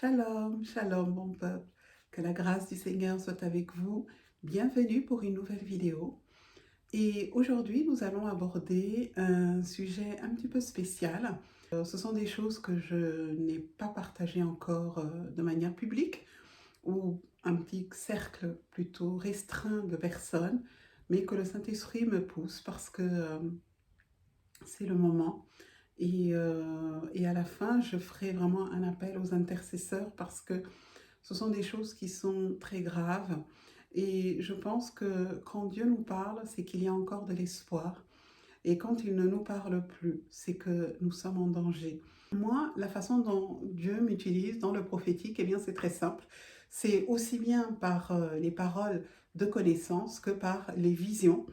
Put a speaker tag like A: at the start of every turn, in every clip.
A: Shalom, shalom, bon peuple. Que la grâce du Seigneur soit avec vous. Bienvenue pour une nouvelle vidéo. Et aujourd'hui, nous allons aborder un sujet un petit peu spécial. Ce sont des choses que je n'ai pas partagées encore de manière publique ou un petit cercle plutôt restreint de personnes, mais que le Saint-Esprit me pousse parce que c'est le moment. Et à la fin, je ferai vraiment un appel aux intercesseurs parce que ce sont des choses qui sont très graves. Et je pense que quand Dieu nous parle, c'est qu'il y a encore de l'espoir. Et quand il ne nous parle plus, c'est que nous sommes en danger. Moi, la façon dont Dieu m'utilise dans le prophétique, eh bien, c'est très simple. C'est aussi bien par les paroles de connaissance que par les visions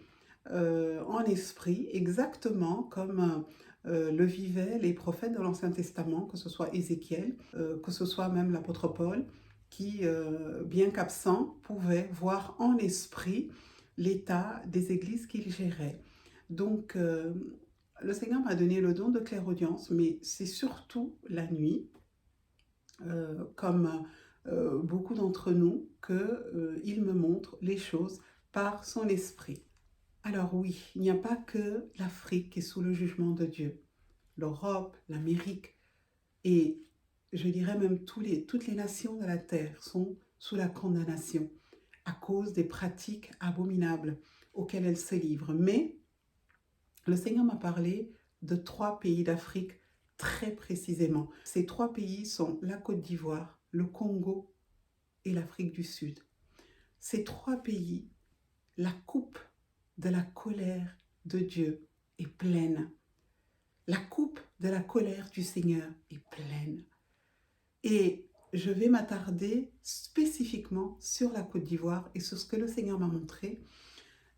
A: en esprit, exactement comme le vivaient les prophètes de l'Ancien Testament, que ce soit Ézéchiel, que ce soit même l'apôtre Paul, qui, bien qu'absent, pouvait voir en esprit l'état des églises qu'il gérait. Donc, le Seigneur m'a donné le don de clairaudience, mais c'est surtout la nuit, comme beaucoup d'entre nous, qu'il me montre les choses par son esprit. Alors oui, il n'y a pas que l'Afrique qui est sous le jugement de Dieu. L'Europe, l'Amérique et je dirais même toutes les nations de la terre sont sous la condamnation à cause des pratiques abominables auxquelles elles se livrent. Mais le Seigneur m'a parlé de 3 pays d'Afrique très précisément. Ces 3 pays sont la Côte d'Ivoire, le Congo et l'Afrique du Sud. Ces 3 pays, la coupe de la colère de Dieu est pleine. La coupe de la colère du Seigneur est pleine. Et je vais m'attarder spécifiquement sur la Côte d'Ivoire et sur ce que le Seigneur m'a montré.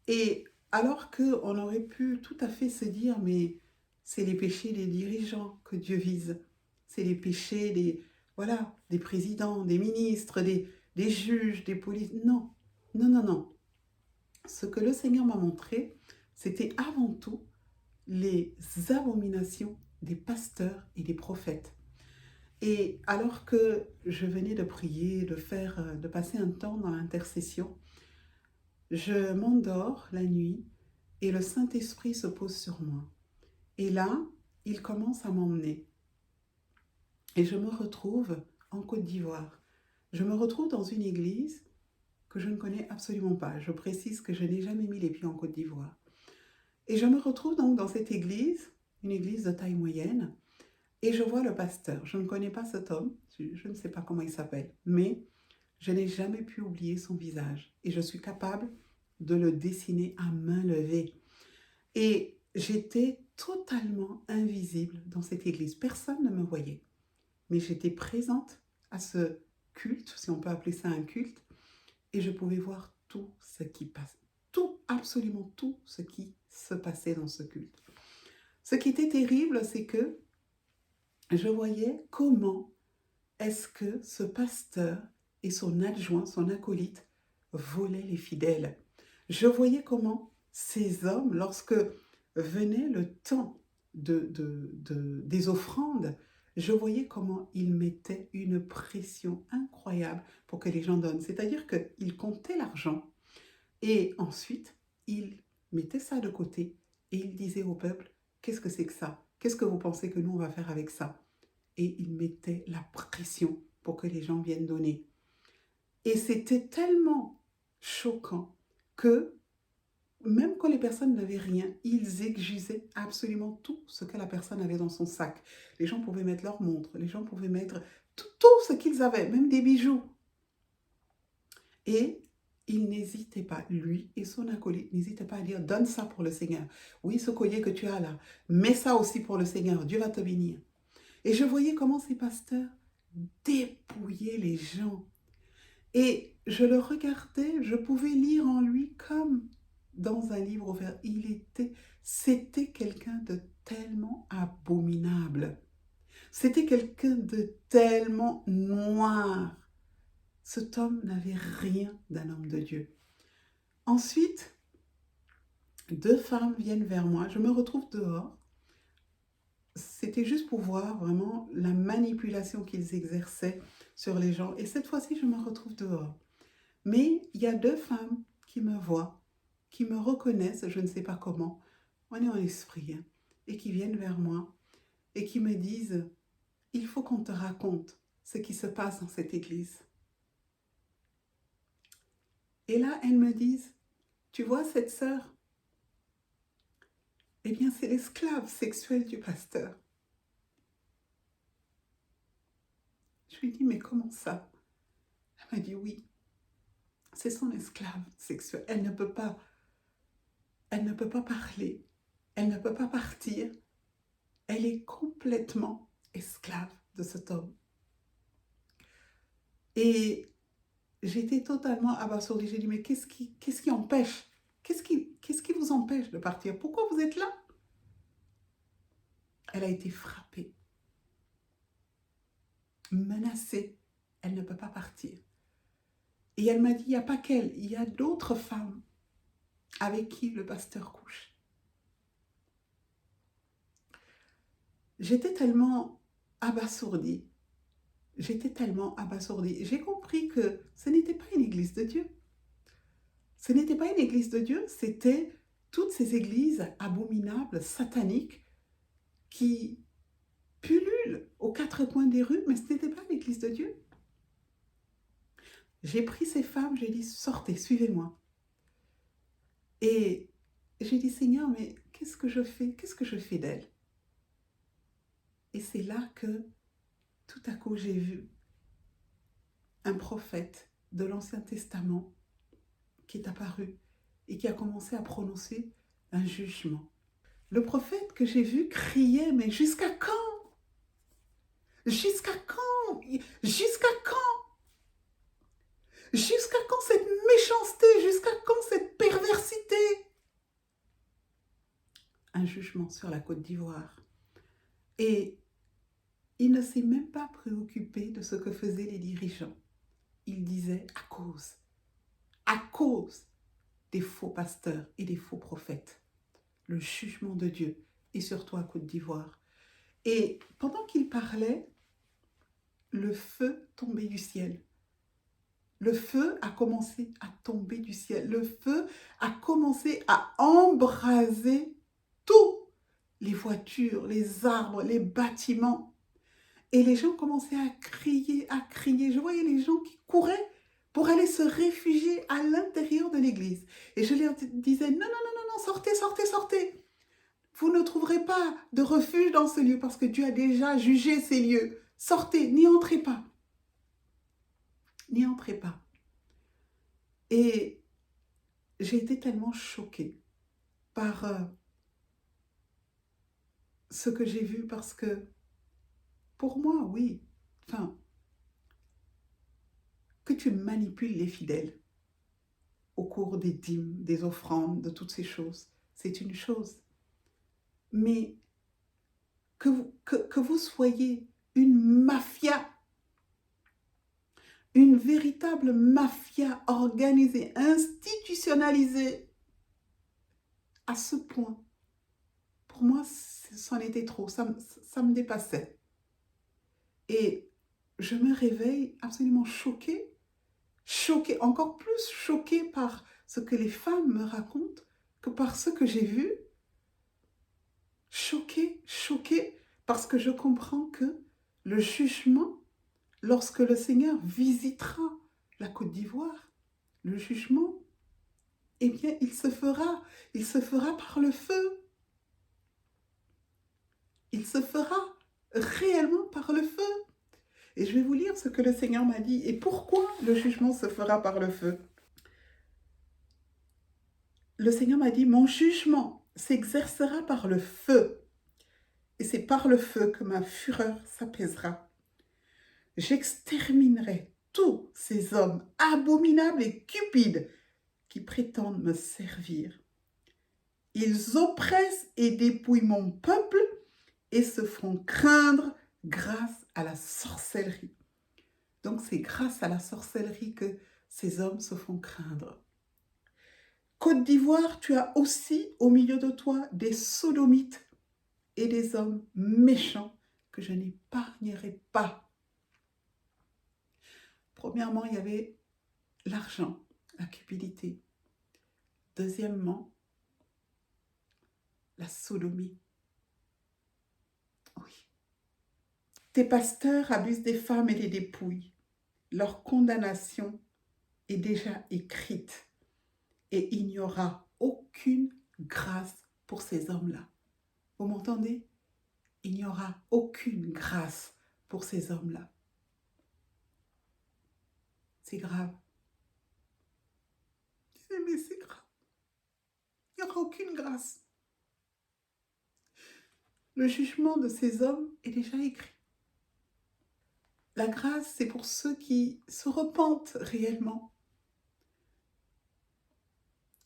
A: Et alors qu'on aurait pu tout à fait se dire, mais c'est les péchés des dirigeants que Dieu vise. C'est les péchés des présidents, des ministres, des juges, des policiers. Non, non, non, non. Ce que le Seigneur m'a montré, c'était avant tout les abominations des pasteurs et des prophètes. Et alors que je venais de prier, de passer un temps dans l'intercession, je m'endors la nuit et le Saint-Esprit se pose sur moi. Et là, il commence à m'emmener. Et je me retrouve en Côte d'Ivoire. Je me retrouve dans une église que je ne connais absolument pas. Je précise que je n'ai jamais mis les pieds en Côte d'Ivoire. Et je me retrouve donc dans cette église, une église de taille moyenne, et je vois le pasteur. Je ne connais pas cet homme, je ne sais pas comment il s'appelle, mais je n'ai jamais pu oublier son visage. Et je suis capable de le dessiner à main levée. Et j'étais totalement invisible dans cette église. Personne ne me voyait. Mais j'étais présente à ce culte, si on peut appeler ça un culte, et je pouvais voir tout ce qui passe. Tout, absolument tout ce qui se passait dans ce culte. Ce qui était terrible, c'est que je voyais comment est-ce que ce pasteur et son adjoint, son acolyte, volaient les fidèles. Je voyais comment ces hommes, lorsque venait le temps des offrandes, je voyais comment ils mettaient une pression incroyable pour que les gens donnent. C'est-à-dire qu'ils comptaient l'argent et ensuite, ils mettaient ça de côté et ils disaient au peuple, qu'est-ce que c'est que ça? Qu'est-ce que vous pensez que nous, on va faire avec ça? Et ils mettaient la pression pour que les gens viennent donner. Et c'était tellement choquant que même quand les personnes n'avaient rien, ils exigeaient absolument tout ce que la personne avait dans son sac. Les gens pouvaient mettre leur montre, les gens pouvaient mettre tout ce qu'ils avaient, même des bijoux. Et il n'hésitait pas, lui et son acolyte, n'hésitaient pas à dire, donne ça pour le Seigneur. Oui, ce collier que tu as là, mets ça aussi pour le Seigneur, Dieu va te bénir. Et je voyais comment ces pasteurs dépouillaient les gens. Et je le regardais, je pouvais lire en lui comme dans un livre ouvert. C'était quelqu'un de tellement abominable. C'était quelqu'un de tellement noir. Cet homme n'avait rien d'un homme de Dieu. Ensuite, 2 femmes viennent vers moi. Je me retrouve dehors. C'était juste pour voir vraiment la manipulation qu'ils exerçaient sur les gens. Et cette fois-ci, je me retrouve dehors. Mais il y a 2 femmes qui me voient, qui me reconnaissent, je ne sais pas comment, on est en esprit, hein, et qui viennent vers moi et qui me disent, il faut qu'on te raconte ce qui se passe dans cette église. Et là, elles me disent, tu vois cette sœur? Eh bien, c'est l'esclave sexuelle du pasteur. Je lui dis, mais comment ça? Elle m'a dit, oui, c'est son esclave sexuelle. Elle ne peut pas parler, elle ne peut pas partir. Elle est complètement esclave de cet homme. Et j'étais totalement abasourdie. J'ai dit, mais qu'est-ce qui empêche? Qu'est-ce qui vous empêche de partir? Pourquoi vous êtes là? Elle a été frappée, menacée. Elle ne peut pas partir. Et elle m'a dit, il n'y a pas qu'elle, il y a d'autres femmes avec qui le pasteur couche. J'étais tellement abasourdie. J'ai compris que ce n'était pas une église de Dieu. Ce n'était pas une église de Dieu, c'était toutes ces églises abominables, sataniques, qui pullulent aux 4 coins des rues, mais ce n'était pas l'église de Dieu. J'ai pris ces femmes, j'ai dit, sortez, suivez-moi. Et j'ai dit, Seigneur, mais qu'est-ce que je fais? Qu'est-ce que je fais d'elles? Et c'est là que, tout à coup, j'ai vu un prophète de l'Ancien Testament qui est apparu et qui a commencé à prononcer un jugement. Le prophète que j'ai vu criait, mais jusqu'à quand? Jusqu'à quand? Jusqu'à quand? Jusqu'à quand cette méchanceté? Jusqu'à quand cette perversité? Un jugement sur la Côte d'Ivoire. Et il ne s'est même pas préoccupé de ce que faisaient les dirigeants. Il disait à cause des faux pasteurs et des faux prophètes, le jugement de Dieu, et surtout à Côte d'Ivoire. Et pendant qu'il parlait, le feu tombait du ciel. Le feu a commencé à tomber du ciel. Le feu a commencé à embraser tout. Les voitures, les arbres, les bâtiments. Et les gens commençaient à crier, à crier. Je voyais les gens qui couraient pour aller se réfugier à l'intérieur de l'église. Et je leur disais, non, non, non, non, non, sortez, sortez, sortez. Vous ne trouverez pas de refuge dans ce lieu parce que Dieu a déjà jugé ces lieux. Sortez, n'y entrez pas. N'y entrez pas. Et j'ai été tellement choquée par ce que j'ai vu parce que, pour moi, oui, enfin, que tu manipules les fidèles au cours des dîmes, des offrandes, de toutes ces choses, c'est une chose. Mais que vous soyez une mafia, une véritable mafia organisée, institutionnalisée, à ce point, pour moi, c'en était trop, ça me dépassait. Et je me réveille absolument choquée, encore plus choquée par ce que les femmes me racontent que par ce que j'ai vu. Choquée, parce que je comprends que le jugement, lorsque le Seigneur visitera la Côte d'Ivoire, le jugement, eh bien, il se fera par le feu. Il se fera réellement par le feu. Et je vais vous lire ce que le Seigneur m'a dit. Et pourquoi le jugement se fera par le feu? Le Seigneur m'a dit, mon jugement s'exercera par le feu. Et c'est par le feu que ma fureur s'apaisera. J'exterminerai tous ces hommes abominables et cupides qui prétendent me servir. Ils oppressent et dépouillent mon peuple et se font craindre grâce à la sorcellerie. Donc c'est grâce à la sorcellerie que ces hommes se font craindre. Côte d'Ivoire, tu as aussi au milieu de toi des sodomites et des hommes méchants que je n'épargnerai pas. Premièrement, il y avait l'argent, la cupidité. Deuxièmement, la sodomie. Oui. Tes pasteurs abusent des femmes et les dépouillent. Leur condamnation est déjà écrite et il n'y aura aucune grâce pour ces hommes-là. Vous m'entendez? Il n'y aura aucune grâce pour ces hommes-là. C'est grave. Mais c'est grave. Il n'y aura aucune grâce. Le jugement de ces hommes est déjà écrit. La grâce, c'est pour ceux qui se repentent réellement.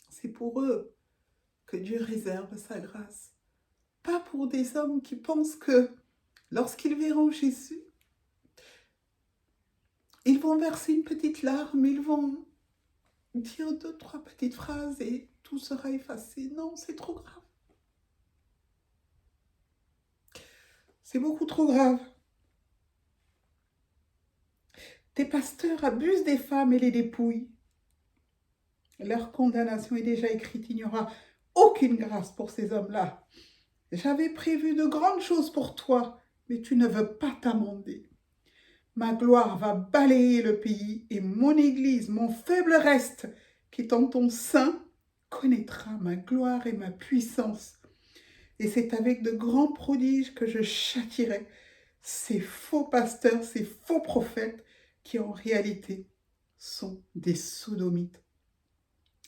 A: C'est pour eux que Dieu réserve sa grâce. Pas pour des hommes qui pensent que lorsqu'ils verront Jésus, ils vont verser une petite larme, ils vont dire 2, 3 petites phrases et tout sera effacé. Non, c'est trop grave. C'est beaucoup trop grave. Tes pasteurs abusent des femmes et les dépouillent. Leur condamnation est déjà écrite. Il n'y aura aucune grâce pour ces hommes-là. J'avais prévu de grandes choses pour toi, mais tu ne veux pas t'amender. Ma gloire va balayer le pays et mon Église, mon faible reste, qui est en ton sein, connaîtra ma gloire et ma puissance. Et c'est avec de grands prodiges que je châtirai ces faux pasteurs, ces faux prophètes qui en réalité sont des sodomites.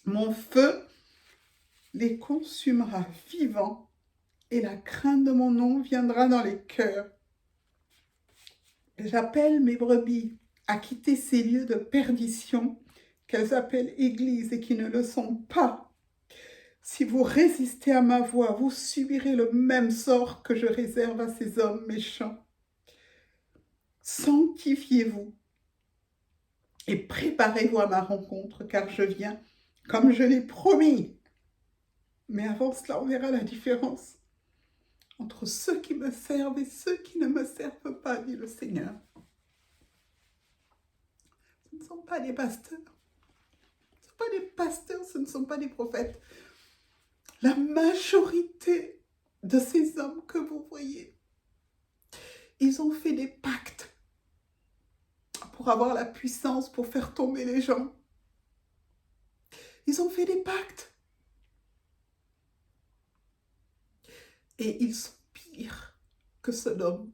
A: Mon feu les consumera vivants et la crainte de mon nom viendra dans les cœurs. J'appelle mes brebis à quitter ces lieux de perdition qu'elles appellent église et qui ne le sont pas. Si vous résistez à ma voix, vous subirez le même sort que je réserve à ces hommes méchants. Sanctifiez-vous et préparez-vous à ma rencontre, car je viens comme je l'ai promis. Mais avant cela, on verra la différence entre ceux qui me servent et ceux qui ne me servent pas, dit le Seigneur. Ce ne sont pas des pasteurs. Ce ne sont pas des pasteurs, ce ne sont pas des prophètes. La majorité de ces hommes que vous voyez, ils ont fait des pactes pour avoir la puissance, pour faire tomber les gens. Ils ont fait des pactes. Et ils sont pires que Sodome.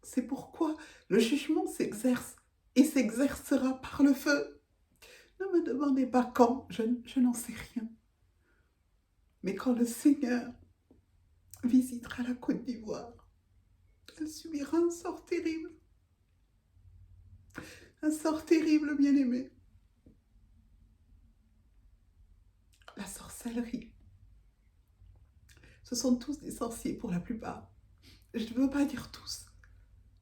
A: C'est pourquoi le jugement s'exerce et s'exercera par le feu. Ne me demandez pas quand, je n'en sais rien. Mais quand le Seigneur visitera la Côte d'Ivoire, elle subira un sort terrible. Un sort terrible, bien-aimé. La sorcellerie. Ce sont tous des sorciers pour la plupart. Je ne veux pas dire tous,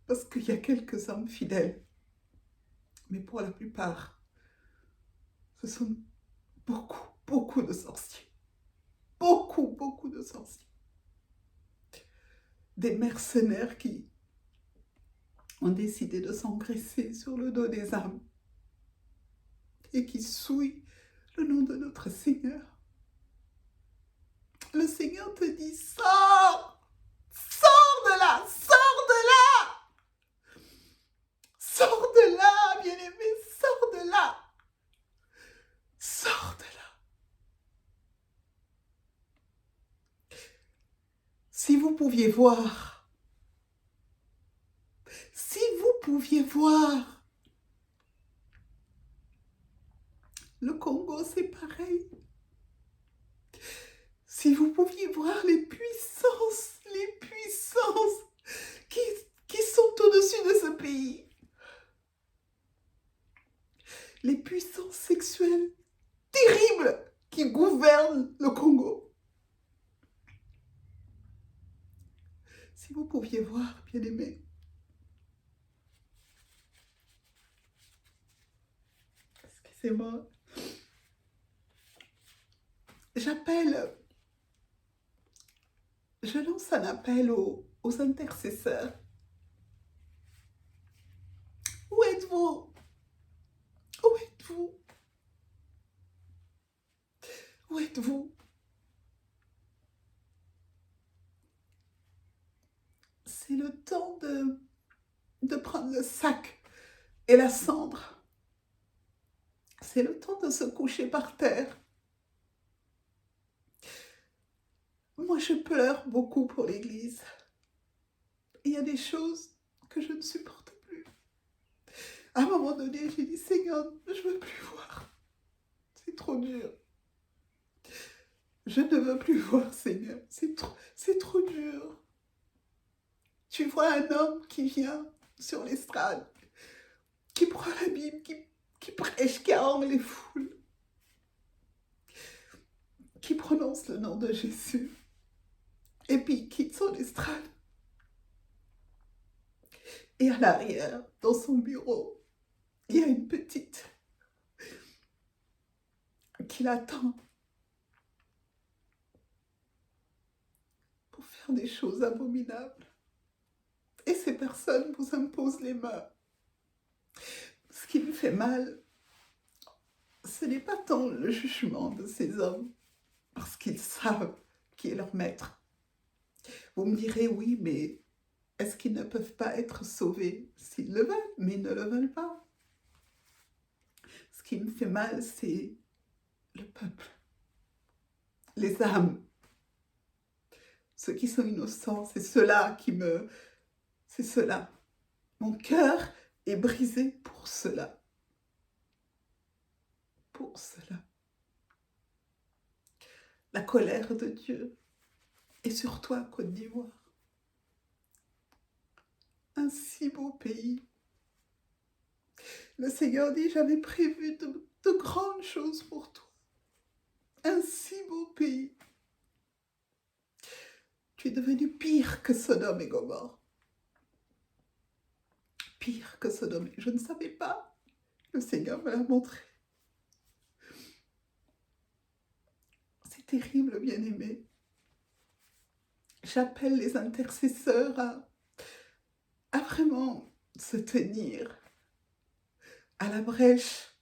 A: parce qu'il y a quelques hommes fidèles. Mais pour la plupart, ce sont beaucoup de sorciers. Beaucoup de sorciers. Des mercenaires qui ont décidé de s'engraisser sur le dos des âmes et qui souillent le nom de notre Seigneur. Le Seigneur te dit, sors! Sors de là! Sors de là! Sors de là, bien-aimé! Sors de là! Sors de là! Si vous pouviez voir, le Congo, c'est pareil. Si vous pouviez voir les puissances qui sont au-dessus de ce pays, les puissances sexuelles terribles qui gouvernent le Congo. Si vous pouviez voir, bien-aimés, excusez-moi, je lance un appel aux intercesseurs. Où êtes-vous? le sac et la cendre. C'est le temps de se coucher par terre. Moi, je pleure beaucoup pour l'Église. Il y a des choses que je ne supporte plus. À un moment donné, j'ai dit, Seigneur, je ne veux plus voir. C'est trop dur. Je ne veux plus voir, Seigneur. C'est trop dur. Tu vois un homme qui vient sur l'estrade, qui prend la Bible, qui prêche, qui harangue les foules, qui prononce le nom de Jésus, et puis il quitte son estrade. Et à l'arrière, dans son bureau, il y a une petite qui l'attend pour faire des choses abominables. Et ces personnes vous imposent les mains. Ce qui me fait mal, ce n'est pas tant le jugement de ces hommes, parce qu'ils savent qui est leur maître. Vous me direz, oui, mais est-ce qu'ils ne peuvent pas être sauvés s'ils le veulent, mais ils ne le veulent pas? Ce qui me fait mal, c'est le peuple, les âmes, ceux qui sont innocents, c'est ceux-là qui me... C'est cela. Mon cœur est brisé pour cela. Pour cela. La colère de Dieu est sur toi, Côte d'Ivoire. Un si beau pays. Le Seigneur dit, j'avais prévu de grandes choses pour toi. Un si beau pays. Tu es devenu pire que Sodome et Gomorrhe. Pire que Sodome. Je ne savais pas. Le Seigneur me l'a montré. C'est terrible, bien-aimé. J'appelle les intercesseurs à vraiment se tenir à la brèche.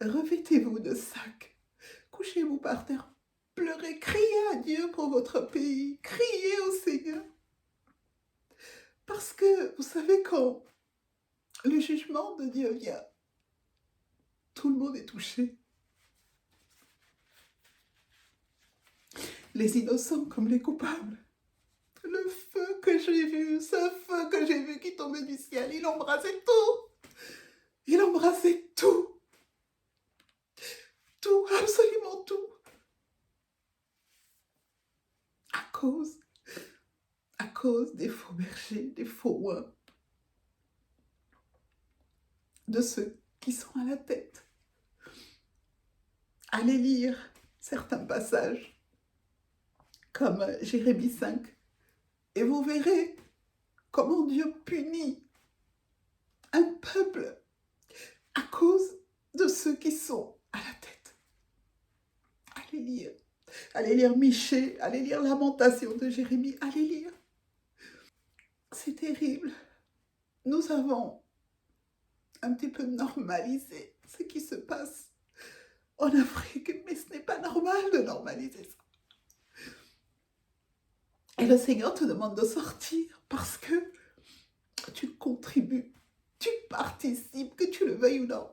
A: Revêtez-vous de sacs. Couchez-vous par terre. Pleurez, criez à Dieu pour votre pays. Criez au Seigneur. Parce que, vous savez, quand le jugement de Dieu vient, tout le monde est touché. Les innocents comme les coupables. Le feu que j'ai vu, ce feu que j'ai vu qui tombait du ciel, il embrasait tout. Il embrassait tout. Tout, absolument tout. À cause des faux bergers, des faux rois, de ceux qui sont à la tête. Allez lire certains passages, comme Jérémie 5, et vous verrez comment Dieu punit un peuple à cause de ceux qui sont à la tête. Allez lire Michée, allez lire Lamentation de Jérémie, allez lire. C'est terrible. Nous avons un petit peu normalisé ce qui se passe en Afrique, mais ce n'est pas normal de normaliser ça. Et le Seigneur te demande de sortir parce que tu contribues, tu participes, que tu le veuilles ou non.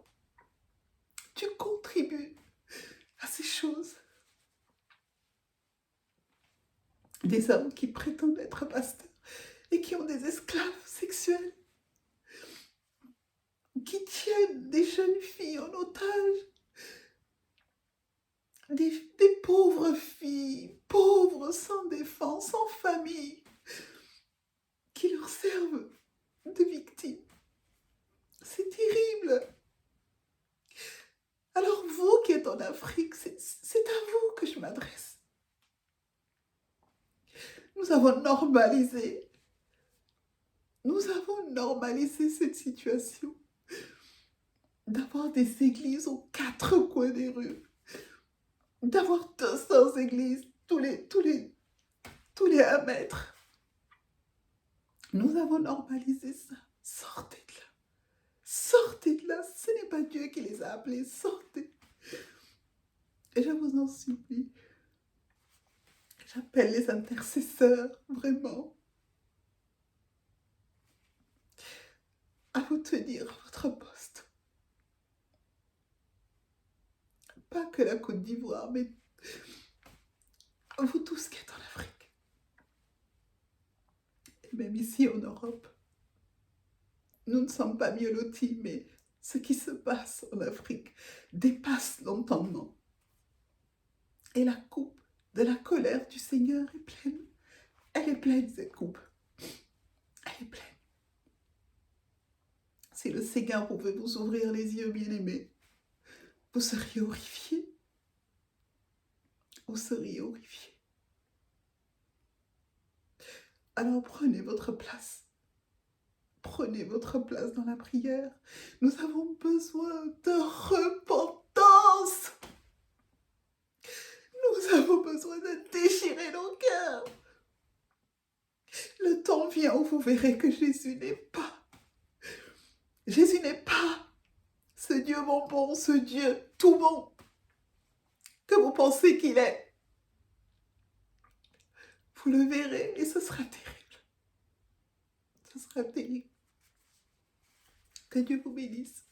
A: Tu contribues à ces choses. Des hommes qui prétendent être pasteurs et qui ont des esclaves sexuels, qui tiennent des jeunes filles en otage, des pauvres filles, pauvres, sans défense, sans famille, qui leur servent de victimes. C'est terrible. Alors vous qui êtes en Afrique, c'est à vous que je m'adresse. Nous avons normalisé cette situation d'avoir des églises aux quatre coins des rues, d'avoir 200 églises tous les 1 mètre. Nous avons normalisé ça. Sortez de là. Sortez de là. Ce n'est pas Dieu qui les a appelés. Sortez. Et je vous en supplie. J'appelle les intercesseurs, vraiment. vous tenir votre poste. Pas que la Côte d'Ivoire, mais vous tous qui êtes en Afrique. Et même ici en Europe. Nous ne sommes pas mieux lotis, mais ce qui se passe en Afrique dépasse l'entendement. Et la coupe de la colère du Seigneur est pleine. Elle est pleine, cette coupe. Elle est pleine. Si le Seigneur pouvait vous ouvrir les yeux, bien-aimés, vous seriez horrifiés. Vous seriez horrifiés. Alors prenez votre place. Prenez votre place dans la prière. Nous avons besoin de repentance. Nous avons besoin de déchirer nos cœurs. Le temps vient où vous verrez que Jésus n'est pas. Jésus n'est pas ce Dieu bon, ce Dieu tout bon que vous pensez qu'il est. Vous le verrez et ce sera terrible. Ce sera terrible. Que Dieu vous bénisse.